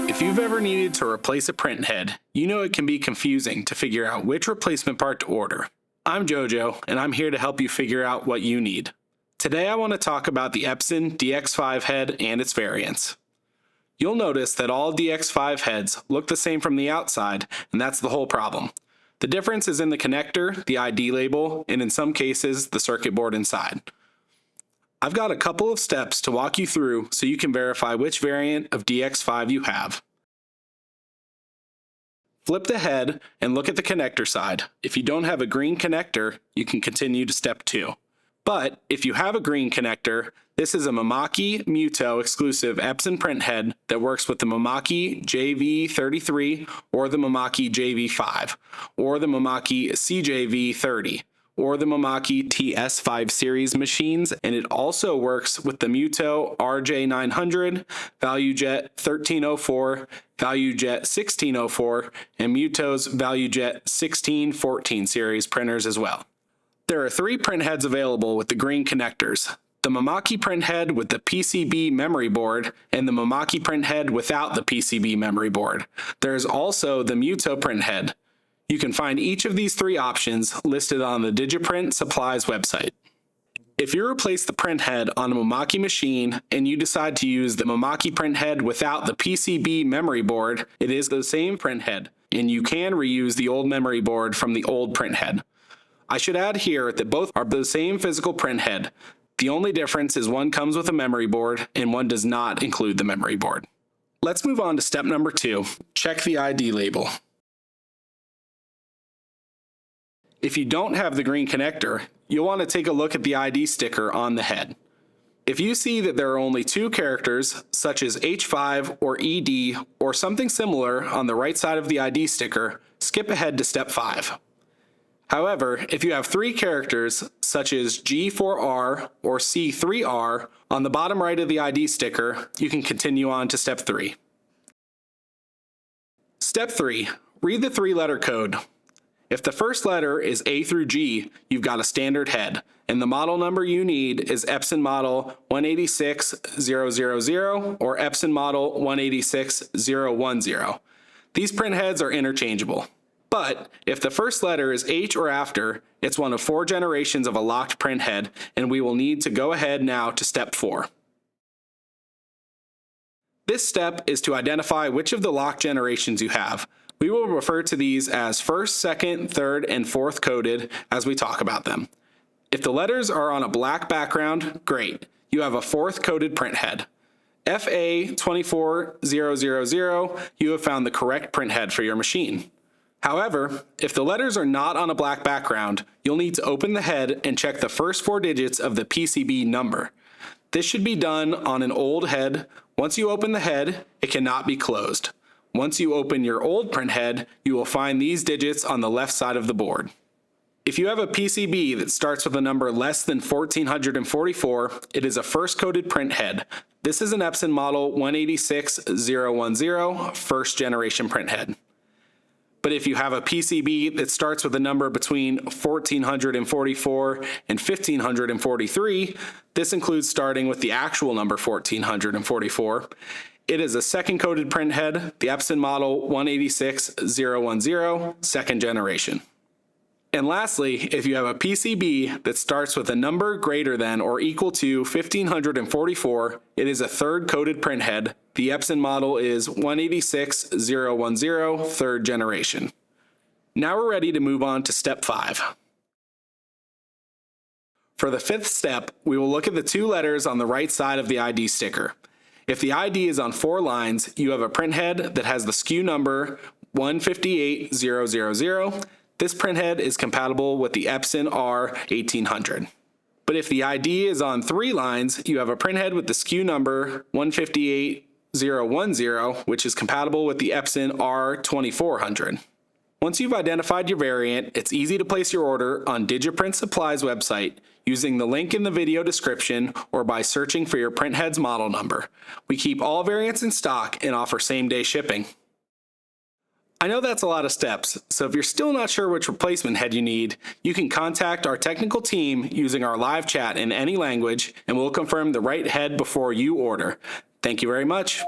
If you've ever needed to replace a print head, you know it can be confusing to figure out which replacement part to order. I'm Jojo, and I'm here to help you figure out what you need. Today I want to talk about the Epson DX5 head and its variants. You'll notice that all DX5 heads look the same from the outside, and that's the whole problem. The difference is in the connector, the ID label, and in some cases, the circuit board inside. I've got a couple of steps to walk you through so you can verify which variant of DX5 you have. Flip the head and look at the connector side. If you don't have a green connector, you can continue to step 2. But if you have a green connector, this is a Mimaki Mutoh exclusive Epson printhead that works with the Mimaki JV33 or the Mimaki JV5 or the Mimaki CJV30 or the Mimaki TS5 series machines, and it also works with the Mutoh RJ900, ValueJet 1304, ValueJet 1604, and Mutoh's ValueJet 1614 series printers as well. There are 3 printheads available with the green connectors: the Mimaki printhead with the PCB memory board and the Mimaki printhead without the PCB memory board. There is also the Mutoh printhead. You can find each of these 3 options listed on the Digiprint Supplies website. If you replace the printhead on a Mimaki machine and you decide to use the Mimaki printhead without the PCB memory board, it is the same printhead, and you can reuse the old memory board from the old printhead. I should add here that both are the same physical printhead. The only difference is one comes with a memory board and one does not include the memory board. Let's move on to step number 2. Check the ID label. If you don't have the green connector, you'll want to take a look at the ID sticker on the head. If you see that there are only 2 characters, such as H5 or ED or something similar on the right side of the ID sticker, skip ahead to step 5. However, if you have 3 characters, such as G4R or C3R, on the bottom right of the ID sticker, you can continue on to step 3. Step 3. Read the 3-letter code. If the first letter is A through G, you've got a standard head, and the model number you need is Epson model 186000 or Epson model 186010. These printheads are interchangeable. But if the first letter is H or after, it's one of 4 generations of a locked printhead, and we will need to go ahead now to step 4. This step is to identify which of the locked generations you have. We will refer to these as first, second, third, and fourth coded as we talk about them. If the letters are on a black background, great. You have a 4th coded printhead. FA24000, you have found the correct printhead for your machine. However, if the letters are not on a black background, you'll need to open the head and check the first 4 digits of the PCB number. This should be done on an old head. Once you open the head, it cannot be closed. Once you open your old printhead, you will find these digits on the left side of the board. If you have a PCB that starts with a number less than 1444, it is a first coded printhead. This is an Epson model 186010 first generation printhead. But if you have a PCB that starts with a number between 1444 and 1543, this includes starting with the actual number 1444, it is a second coded printhead, the Epson model 186010 second generation. And lastly, if you have a PCB that starts with a number greater than or equal to 1544, it is a third coded printhead. The Epson model is 186010 third generation. Now we're ready to move on to step 5. For the 5th step, we will look at the 2 letters on the right side of the ID sticker. If the ID is on 4 lines, you have a printhead that has the SKU number 158000. This printhead is compatible with the Epson R1800. But if the ID is on 3 lines, you have a printhead with the SKU number 158010, which is compatible with the Epson R2400. Once you've identified your variant, it's easy to place your order on Digiprint Supplies website using the link in the video description or by searching for your printhead's model number. We keep all variants in stock and offer same-day shipping. I know that's a lot of steps, so if you're still not sure which replacement head you need, you can contact our technical team using our live chat in any language, and we'll confirm the right head before you order. Thank you very much.